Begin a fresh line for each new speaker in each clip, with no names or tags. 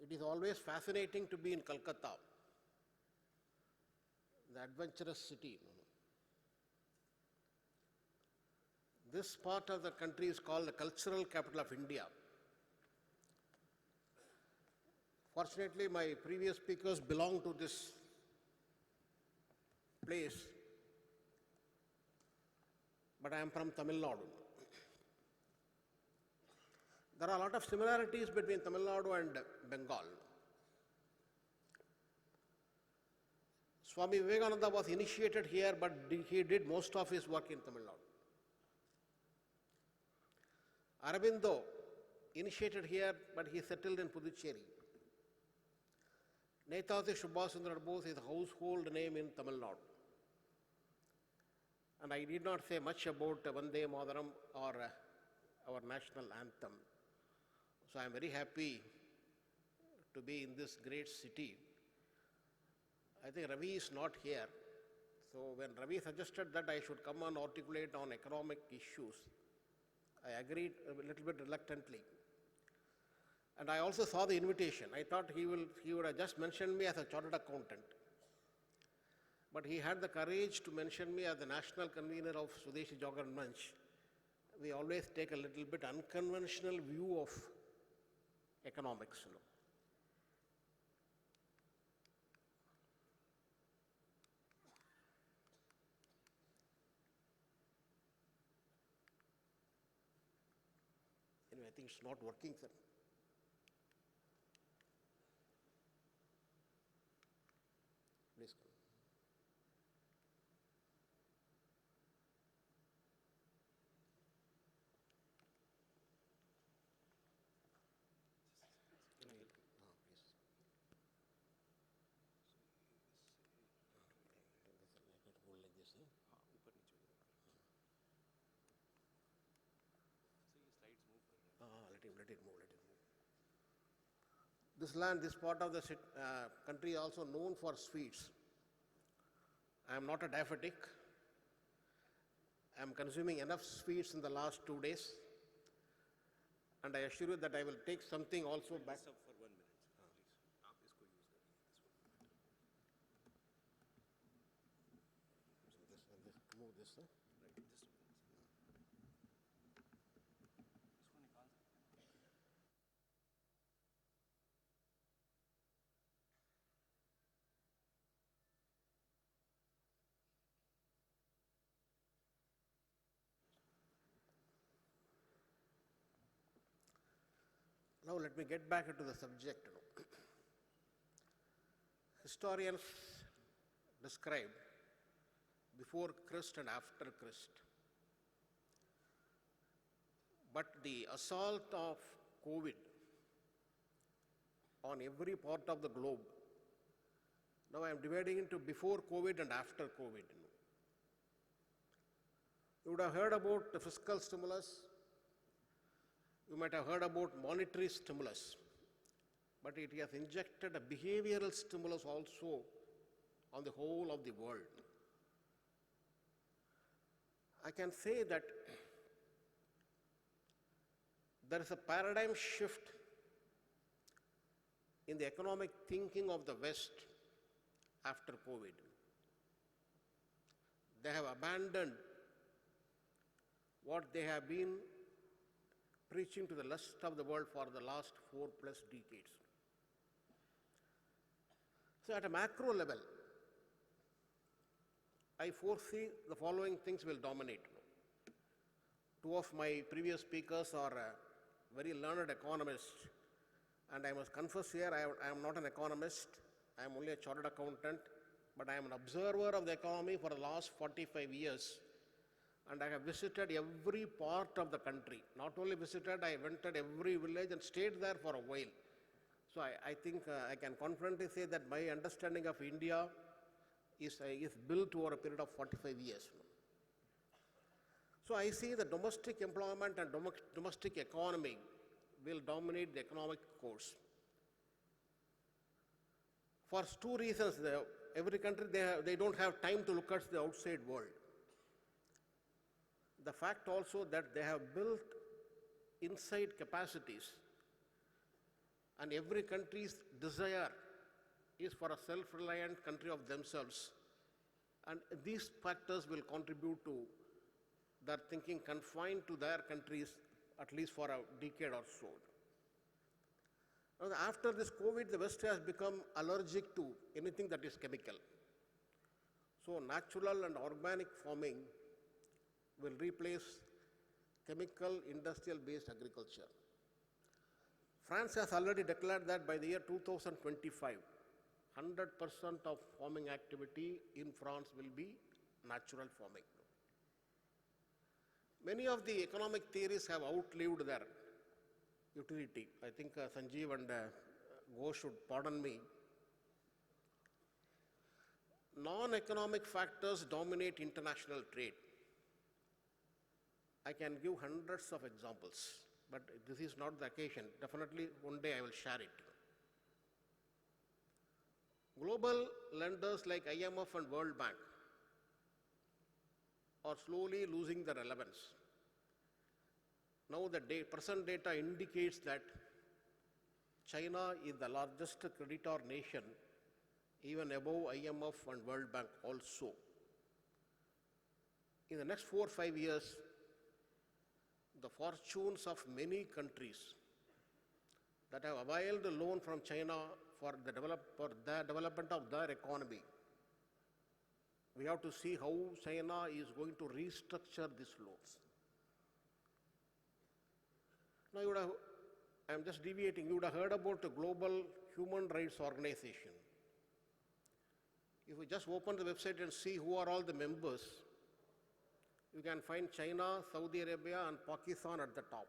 It is always fascinating to be in Calcutta, the adventurous city. This part of the country is called the cultural capital of India. Fortunately, my previous speakers belong to this place, but I am from Tamil Nadu. There are a lot of similarities between Tamil Nadu and Bengal. Swami Vivekananda was initiated here, but he did most of his work in Tamil Nadu. Aurobindo initiated here, but he settled in Puducherry. Netaji Subhash Chandra Bose is a household name in Tamil Nadu. And I did not say much about Vande Mataram or our national anthem. So I am very happy to be in this great city. I think Ravi is not here. So when Ravi suggested that I should come and articulate on economic issues, I agreed a little bit reluctantly. And I also saw the invitation. I thought he would have just mentioned me as a chartered accountant. But he had the courage to mention me as the national convener of Swadeshi, Jagaran, Manch. We always take a little bit unconventional view of economics. Anyway, I think it's not working, sir. Please come. Let it move. This land, this part of the country is also known for sweets. I am not a diabetic. I am consuming enough sweets in the last 2 days. And I assure you that I will take something also back.
For 1 minute, please.
Move this, sir. Now let me get back into the subject. Historians describe before Christ and after Christ. But the assault of COVID on every part of the globe, now I am dividing into before COVID and after COVID. You would have heard about the fiscal stimulus. You might have heard about monetary stimulus, but it has injected a behavioral stimulus also on the whole of the world. I can say that there is a paradigm shift in the economic thinking of the West after COVID. They have abandoned what they have been preaching to the rest of the world for the last 4+ decades. So at a macro level, I foresee the following things will dominate. Two of my previous speakers are very learned economists, and I must confess here, I am not an economist, I am only a chartered accountant, but I am an observer of the economy for the last 45 years. And I have visited every part of the country. Not only visited, I went to every village and stayed there for a while. So I think I can confidently say that my understanding of India is built over a period of 45 years. So I see the domestic employment and domestic economy will dominate the economic course. For two reasons, every country, they don't have time to look at the outside world. The fact also that they have built inside capacities And every country's desire is for a self-reliant country of themselves. And these factors will contribute to their thinking confined to their countries at least for a decade or so. Now, after this COVID, the West has become allergic to anything that is chemical. So natural and organic farming will replace chemical industrial-based agriculture. France has already declared that by the year 2025, 100% of farming activity in France will be natural farming. Many of the economic theories have outlived their utility. I think Sanjeev and Go should pardon me. Non-economic factors dominate international trade. I can give hundreds of examples, but this is not the occasion. Definitely one day I will share it. Global lenders like IMF and World Bank are slowly losing their relevance. Now the present data indicates that China is the largest creditor nation, even above IMF and World Bank also. In the next 4 or 5 years, the fortunes of many countries that have availed a loan from China for the development of their economy, we have to see how China is going to restructure these loans. Now, I'm just deviating, you would have heard about the Global Human Rights Organization. If you just open the website and see who are all the members, you can find China, Saudi Arabia, and Pakistan at the top.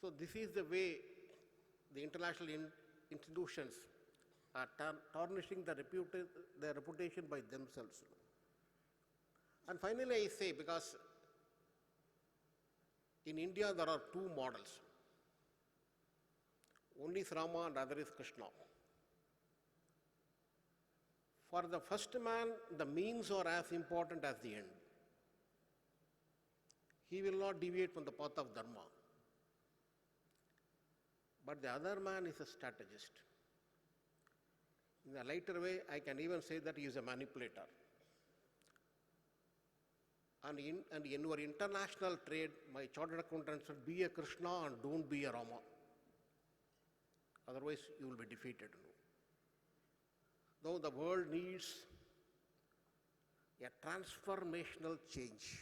So this is the way the international institutions are tarnishing their reputation by themselves. And finally, I say, because in India there are two models. One is Rama and other is Krishna. For the first man, the means are as important as the end. He will not deviate from the path of Dharma. But the other man is a strategist. In a lighter way, I can even say that he is a manipulator. And in your international trade, my chartered accountant said, be a Krishna and don't be a Rama. Otherwise, you will be defeated. Now the world needs a transformational change.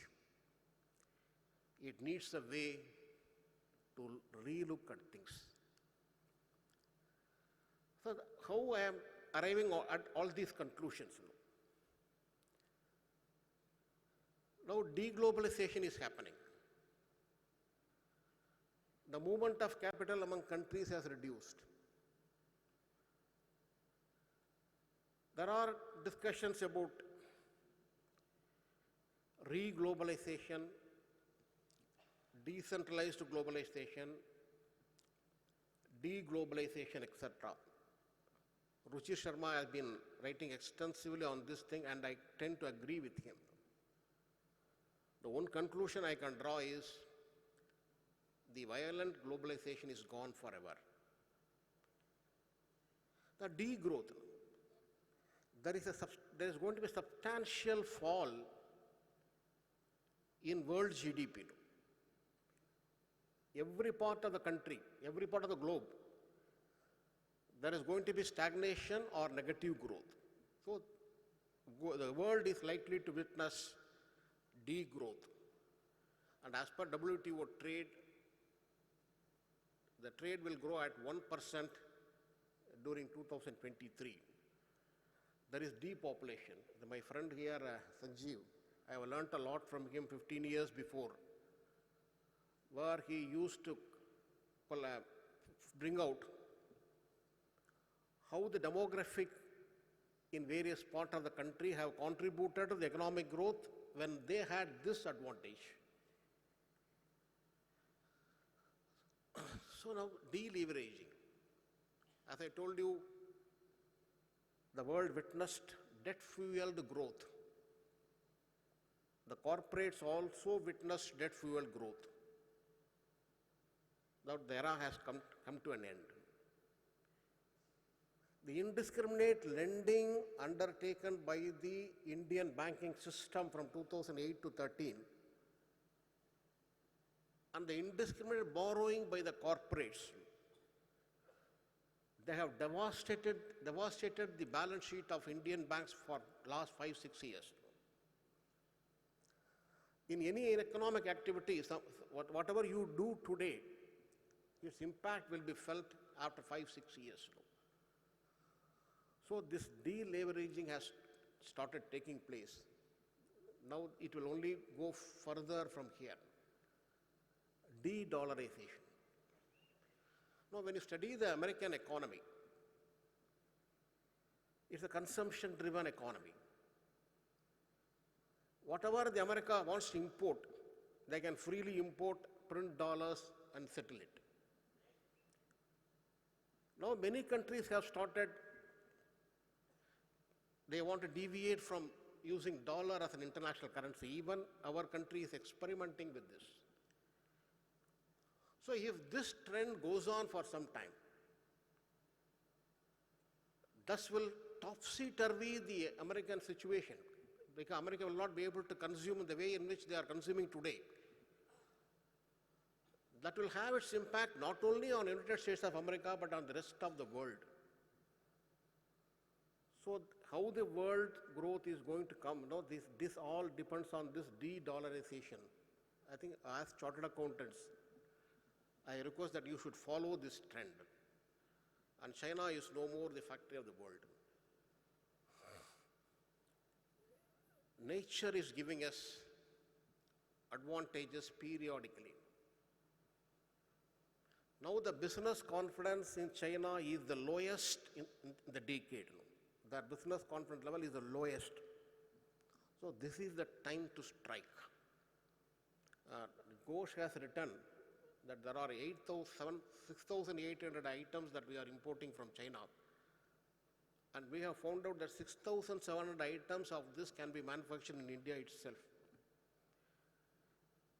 It needs a way to relook at things. So how I am arriving at all these conclusions? Now deglobalization is happening. The movement of capital among countries has reduced. There are discussions about re-globalization, decentralized globalization, de-globalization, etc. Ruchi Sharma has been writing extensively on this thing, and I tend to agree with him. The one conclusion I can draw is the violent globalization is gone forever. The degrowth. There is going to be a substantial fall in world GDP. Every part of the country, every part of the globe, there is going to be stagnation or negative growth. So the world is likely to witness degrowth. And as per WTO trade, the trade will grow at 1% during 2023. There is depopulation. My friend here, Sanjeev, I have learnt a lot from him 15 years before, where he used to bring out how the demographic in various parts of the country have contributed to the economic growth when they had this advantage. So now, deleveraging. As I told you, the world witnessed debt-fueled growth. The corporates also witnessed debt-fueled growth. that the era has come to an end. The indiscriminate lending undertaken by the Indian banking system from 2008 to 13 and the indiscriminate borrowing by the corporates, they have devastated the balance sheet of Indian banks for last 5-6 years. In any economic activity, whatever you do today, its impact will be felt after 5-6 years. So this deleveraging has started taking place. Now it will only go further from here. De-dollarization. Now when you study the American economy, it's a consumption-driven economy. Whatever the America wants to import, they can freely import, print dollars and settle it. Now many countries have started, they want to deviate from using dollar as an international currency. Even our country is experimenting with this. So if this trend goes on for some time, thus will topsy-turvy the American situation, because America will not be able to consume in the way in which they are consuming today. That will have its impact not only on United States of America, but on the rest of the world. So how the world growth is going to come, this all depends on this de-dollarization. I think as chartered accountants, I request that you should follow this trend. And China is no more the factory of the world. Nature is giving us advantages periodically. Now the business confidence in China is the lowest in the decade. The business confidence level is the lowest. So this is the time to strike. Ghosh has written that there are 6,800 items that we are importing from China. And we have found out that 6,700 items of this can be manufactured in India itself.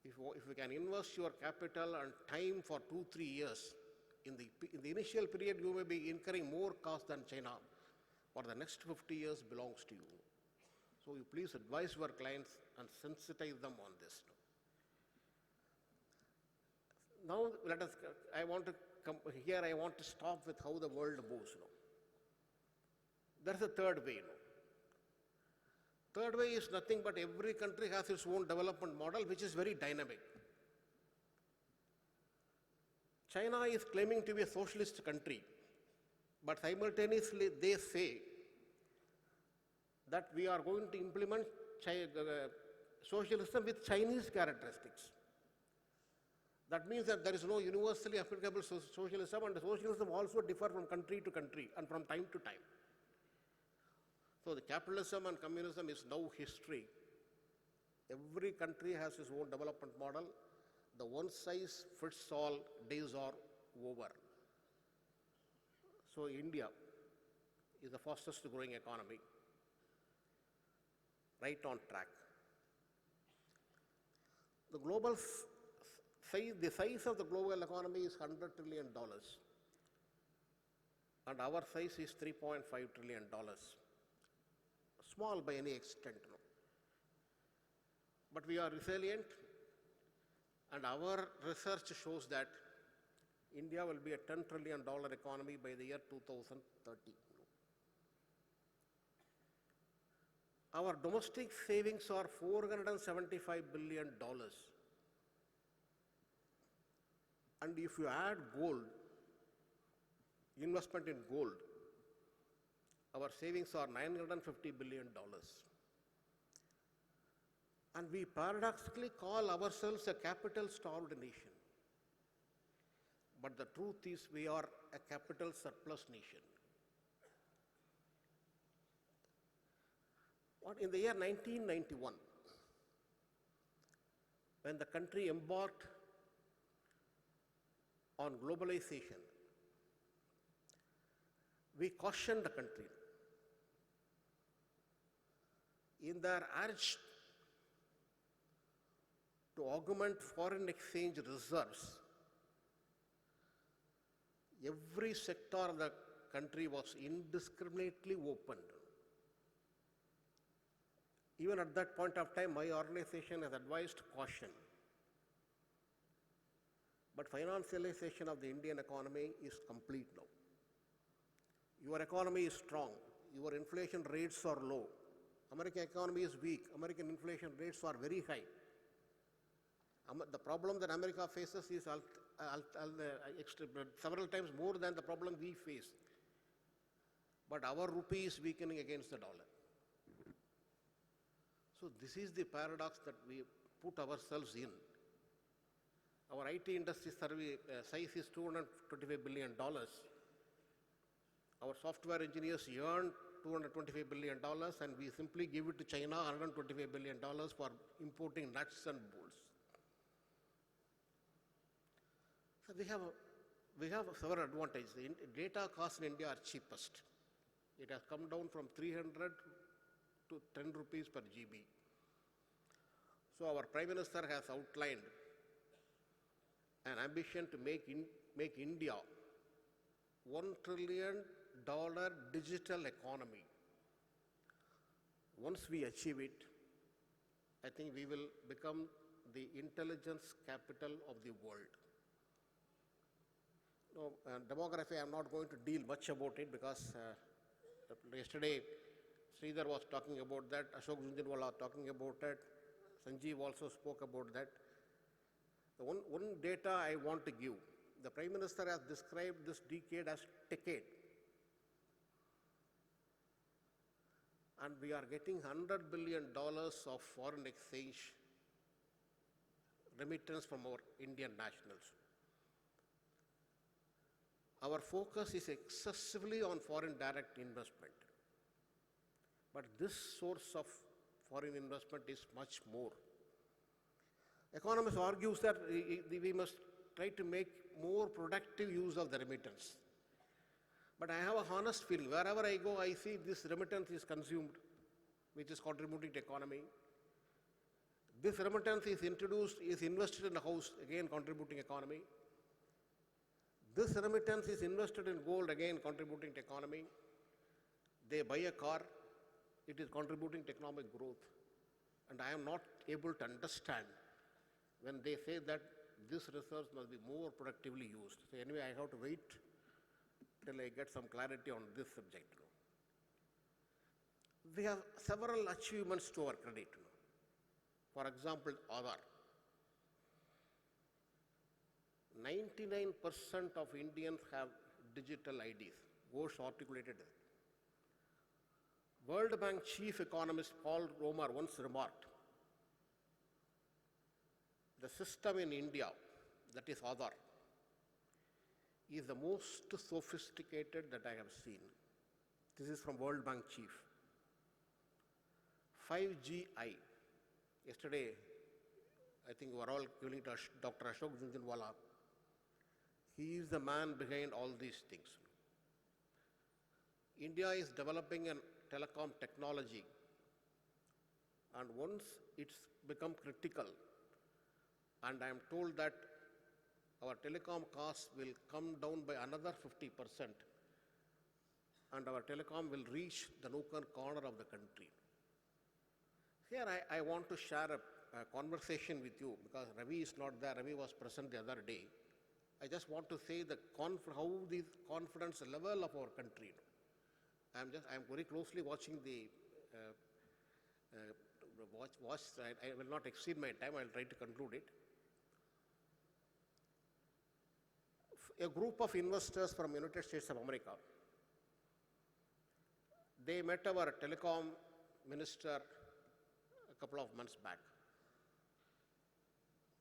If you can invest your capital and time for 2-3 years, in the initial period you may be incurring more cost than China. For the next 50 years belongs to you. So you please advise your clients and sensitize them on this. Now I want to stop with how the world moves. There's a third way. Third way is nothing but every country has its own development model, which is very dynamic. China is claiming to be a socialist country, but simultaneously they say that we are going to implement socialism with Chinese characteristics. That means that there is no universally applicable socialism, and socialism also differs from country to country and from time to time. So the capitalism and communism is now history. Every country has its own development model. The one-size-fits-all days are over. So India is the fastest growing economy, right on track. The size of the global economy is $100 trillion, and our size is $3.5 trillion. Small by any extent, no. But we are resilient, and our research shows that India will be a $10 trillion economy by the year 2030. Our domestic savings are $475 billion. And if you add gold, investment in gold, our savings are $950 billion. And we paradoxically call ourselves a capital-starved nation. But the truth is we are a capital surplus nation. In the year 1991, when the country embarked on globalization, we cautioned the country in their urge to augment foreign exchange reserves. every sector of the country was indiscriminately opened. Even at that point of time, my organization has advised caution. But financialization of the Indian economy is complete now. Your economy is strong. Your inflation rates are low. American economy is weak. American inflation rates are very high. The problem that America faces is several times more than the problem we face. But our rupee is weakening against the dollar. So this is the paradox that we put ourselves in. Our IT industry size is $225 billion. Our software engineers earn $225 billion, and we simply give it to China $125 billion for importing nuts and bolts. So we have several advantages. The data costs in India are cheapest. It has come down from 300 to 10 rupees per GB. So our Prime Minister has outlined an ambition to make India $1 trillion digital economy. Once we achieve it, I think we will become the intelligence capital of the world. Demography, I'm not going to deal much about it because yesterday Sridhar was talking about that, Ashok Jhunjhunwala talking about it, Sanjeev also spoke about that. The one data I want to give, the Prime Minister has described this decade as decade. And we are getting $100 billion of foreign exchange remittance from our Indian nationals. Our focus is excessively on foreign direct investment. But this source of foreign investment is much more. Economists argue that we must try to make more productive use of the remittance. But I have a honest feeling, wherever I go, I see this remittance is consumed, which is contributing to economy. This remittance is introduced, is invested in a house, again contributing economy. This remittance is invested in gold, again contributing to economy. They buy a car, it is contributing to economic growth. And I am not able to understand when they say that this resource must be more productively used. So anyway, I have to wait till I get some clarity on this subject. We have several achievements to our credit. For example, Aadhaar. 99% of Indians have digital IDs, Ghosh articulated it. World Bank chief economist Paul Romer once remarked, the system in India, that is Aadhaar, is the most sophisticated that I have seen. This is from World Bank chief. 5GI. Yesterday, I think we were all giving to Dr. Ashok Jhunjhunwala. He is the man behind all these things. India is developing a telecom technology, and once it's become critical, and I am told that our telecom costs will come down by another 50%, and our telecom will reach the nook and corner of the country. Here I want to share a conversation with you because Ravi is not there. Ravi was present the other day. I just want to say how the confidence level of our country. I'm very closely watching the watch. I will not exceed my time. I'll try to conclude it. A group of investors from United States of America, they met our telecom minister a couple of months back.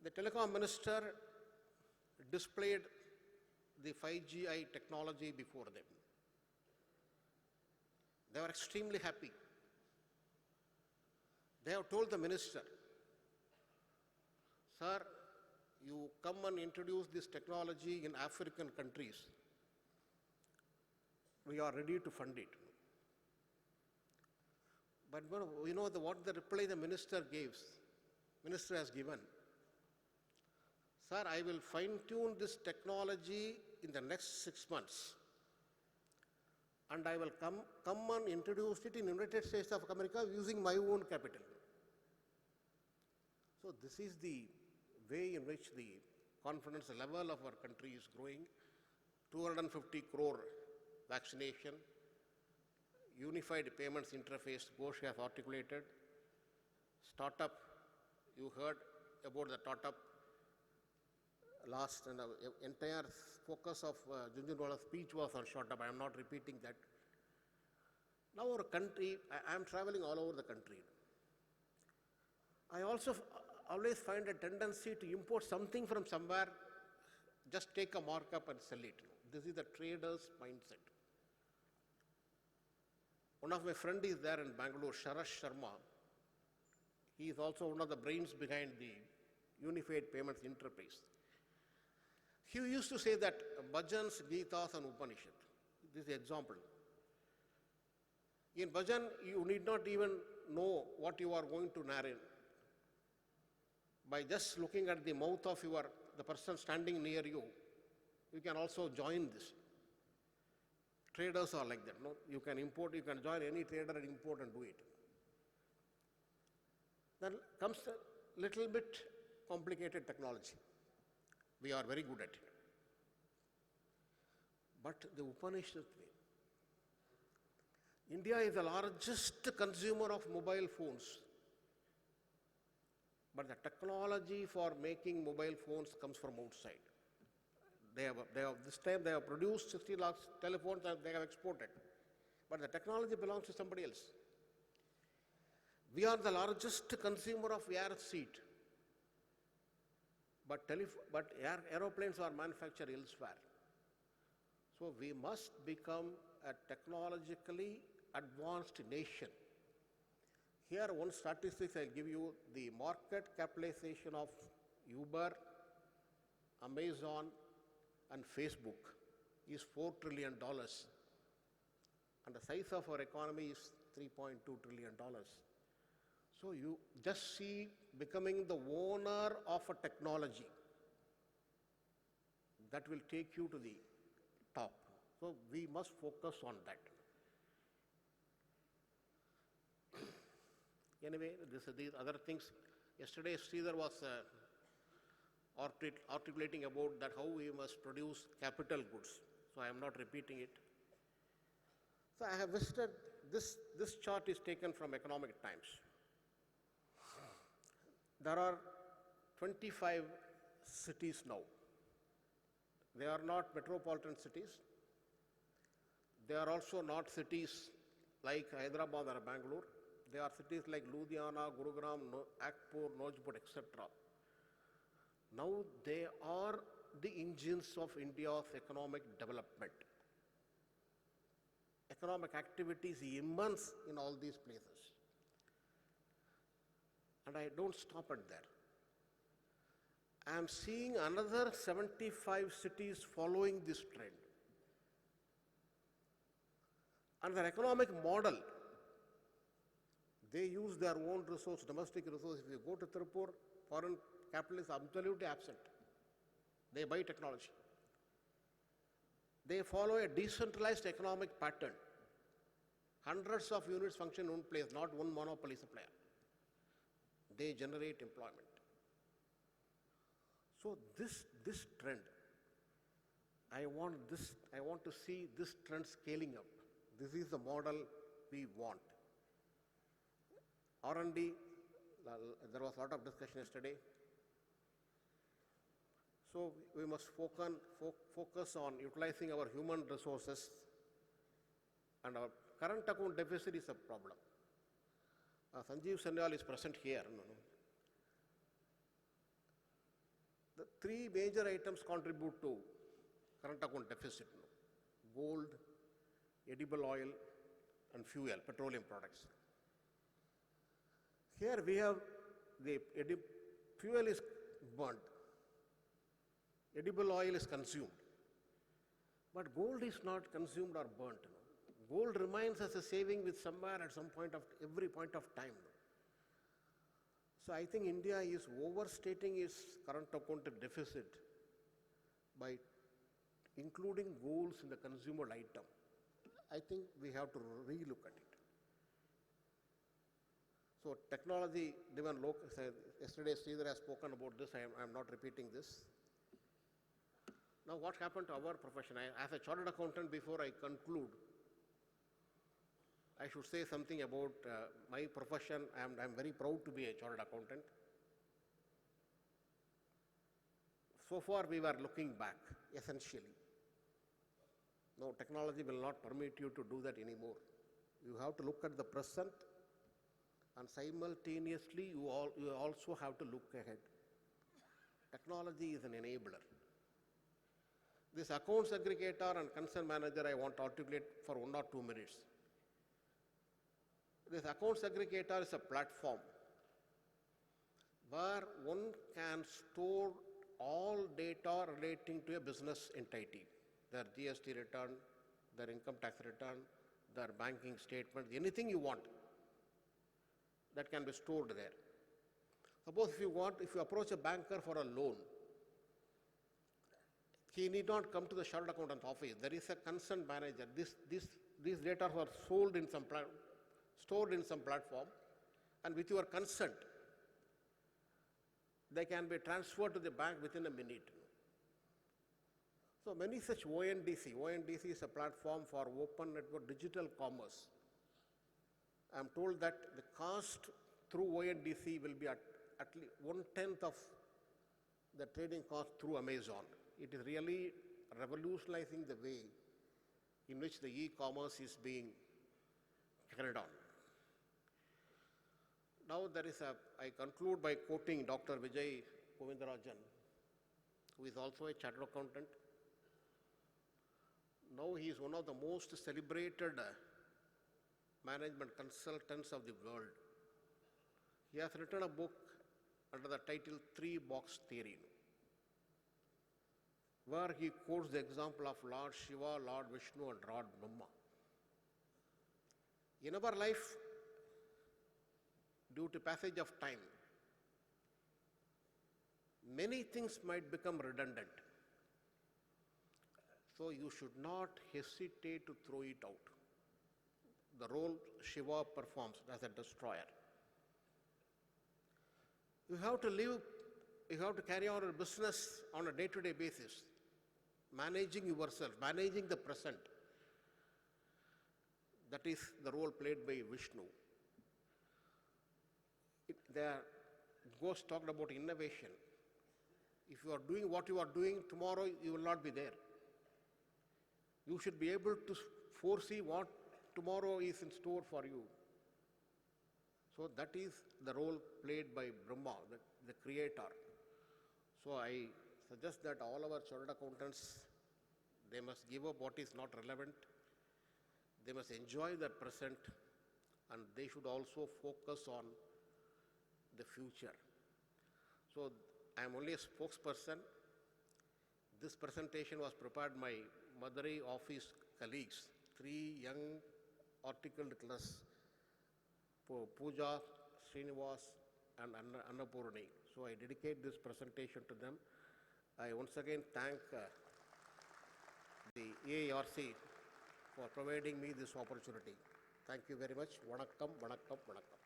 The telecom minister displayed the 5GI technology before them. They were extremely happy. They have told the minister, sir, you come and introduce this technology in African countries. We are ready to fund it. But you know what the reply the minister has given. Sir, I will fine-tune this technology in the next 6 months. And I will come and introduce it in United States of America using my own capital. So this is the way in which the confidence level of our country is growing. 250 crore vaccination, unified payments interface, Ghosh has articulated. Startup, you heard about the startup last, and the entire focus of Junjunwala's speech was on startup. I am not repeating that. Now our country, I am traveling all over the country. I also always find a tendency to import something from somewhere, just take a markup and sell it. This is the trader's mindset. One of my friends is there in Bangalore, Sharash Sharma. He is also one of the brains behind the Unified Payments Interface. He used to say that bhajans, Gitas and Upanishad. This is an example. In bhajan, you need not even know what you are going to narrate. By just looking at the mouth of the person standing near you, you can also join this. Traders are like that. No? You can import, you can join any trader and import and do it. Then comes a little bit complicated technology. We are very good at it. But the Upanishad way. India is the largest consumer of mobile phones. But the technology for making mobile phones comes from outside. This time they have produced 60 lakh telephones and they have exported. But the technology belongs to somebody else. We are the largest consumer of air seat. But aeroplanes are manufactured elsewhere. So we must become a technologically advanced nation. Here one statistics I'll give you, the market capitalization of Uber, Amazon and Facebook is $4 trillion. And the size of our economy is $3.2 trillion. So you just see becoming the owner of a technology that will take you to the top. So we must focus on that. Anyway, these other things. Yesterday, Sridhar was articulating about that how we must produce capital goods. So I am not repeating it. So I have visited, this chart is taken from Economic Times. There are 25 cities now. They are not metropolitan cities. They are also not cities like Hyderabad or Bangalore. They are cities like Ludhiana, Gurugram, Akpur, Nojpur, etc. Now they are the engines of India's economic development. Economic activity is immense in all these places. And I don't stop at there. I am seeing another 75 cities following this trend. And their economic model, they use their own resource, domestic resource. If you go to Tirupur, foreign capital is absolutely absent. They buy technology. They follow a decentralized economic pattern. Hundreds of units function in one place, not one monopoly supplier. They generate employment. So this trend, I want to see this trend scaling up. This is the model we want. R&D, there was a lot of discussion yesterday. So we must focus on utilizing our human resources, and our current account deficit is a problem. Sanjeev Sanyal is present here. The three major items contribute to current account deficit: gold, edible oil, and fuel, petroleum products. Here we have the fuel is burnt, edible oil is consumed, but gold is not consumed or burnt. Gold remains as a saving with somewhere at some point of every point of time. So I think India is overstating its current account deficit by including goals in the consumer item. I think we have to relook at it. So technology driven yesterday Sridhar has spoken about this, I am not repeating this. Now what happened to our profession? As a chartered accountant, before I conclude, I should say something about my profession. I am very proud to be a chartered accountant. So far we were looking back, essentially. No, technology will not permit you to do that anymore. You have to look at the present, and simultaneously you also have to look ahead. Technology is an enabler. This accounts aggregator and concern manager I want to articulate for 1 or 2 minutes. This accounts aggregator is a platform where one can store all data relating to a business entity, their GST return, their income tax return, their banking statement, anything you want that can be stored there. Suppose if you approach a banker for a loan, he need not come to the chartered accountant's office. There is a concerned manager. These data are stored in some platform, and with your consent, they can be transferred to the bank within a minute. So many such ONDC. ONDC is a platform for open network digital commerce. I am told that the cost through ONDC will be at least 1/10 of the trading cost through Amazon. It is really revolutionizing the way in which the e-commerce is being carried on. Now I conclude by quoting Dr. Vijay Govindarajan, who is also a chartered accountant. Now he is one of the most celebrated management consultants of the world. He has written a book under the title Three-Box Theory, where he quotes the example of Lord Shiva, Lord Vishnu, and Lord Brahma. In our life, due to passage of time, many things might become redundant. So you should not hesitate to throw it out. The role Shiva performs as a destroyer. You have to carry on a business on a day-to-day basis, managing yourself, managing the present. That is the role played by Vishnu. The Ghost talked about innovation. If you are doing what you are doing, tomorrow you will not be there. You should be able to foresee what tomorrow is in store for you. So that is the role played by Brahma, the creator. So I suggest that all our chartered accountants, they must give up what is not relevant. They must enjoy their present, and they should also focus on the future. So I am only a spokesperson. This presentation was prepared by Madurai office colleagues, 3 young articled clerks, Pooja, Srinivas, and Annapurni. So I dedicate this presentation to them. I once again thank the EIRC for providing me this opportunity. Thank you very much. Vanakkam, vanakkam, vanakkam.